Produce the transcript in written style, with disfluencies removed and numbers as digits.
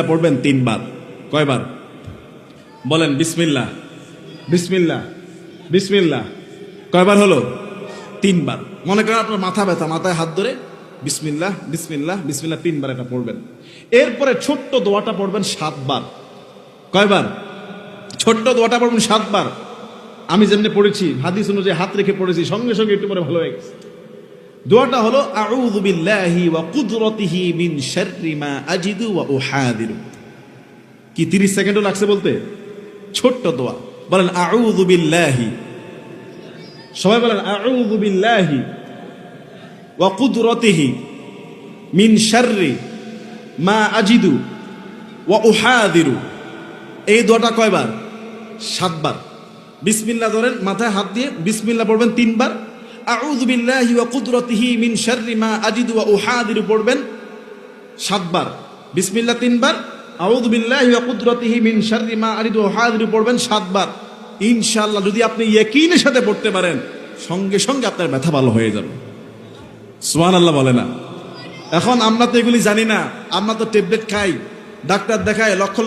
পড়বেন তিনবার। কয়বার বলেন? বিসমিল্লাহ বিসমিল্লাহ বিসমিল্লাহ। কয়বার হলো? তিনবার। মনে করেন আপনার মাথা ব্যথা, মাথায় হাত ধরে বিসমিল্লাহ বিসমিল্লাহ বিসমিল্লাহ তিনবার এটা পড়বেন। এরপরে ছোট্ট দোয়াটা পড়বেন 7 বার। কয়বার? ছোট্ট দোয়াটা পড়বেন 7 বার। আমি যেমনি পড়েছি হাদিস অনুযায়ী হাত রেখে পড়েছি, সঙ্গে সঙ্গে একটু পরে ভালো হয়ে গেছে। দোয়াটা হলো আউযু বিল্লাহি ওয়া কুদরতিহি মিন শাররি মা আজিদু ওয়া উহাদিরু। কি 30 সেকেন্ডও লাগছে বলতে? ছোট্ট দোয়া। বলেন আউযু বিল্লাহি, সবাই বলেন আউযু বিল্লাহি ওয়া কুদরতিহি মিন শাররি মা আজিদু ওয়া উহাদিরু। এই দোয়াটা কয়বার? 7 বার। বিসমিল্লাহ ধরেন, মাথায় হাত দিয়ে বিসমিল্লাহ পড়বেন 3 বার। আউযু বিল্লাহি ওয়া কুদরতিহি মিন শাররি মা আজিদু ওয়া উহাদিরু পড়বেন 7 বার। বিসমিল্লাহ 3 বার, আউযু বিল্লাহি ওয়া কুদরতিহি মিন শাররি মা আজিদু ওয়া উহাদিরু পড়বেন 7 বার। ইনশাআল্লাহ যদি আপনি ইয়াকিনের সাথে পড়তে পারেন, সঙ্গে সঙ্গে আপনার ব্যথা ভালো হয়ে যাবে। সুবহানাল্লাহ বলে না? এখন আমরা তো এগুলি জানি না, আমরা তো ট্যাবলেট খাই, ডাক্তার দেখায়, লক্ষ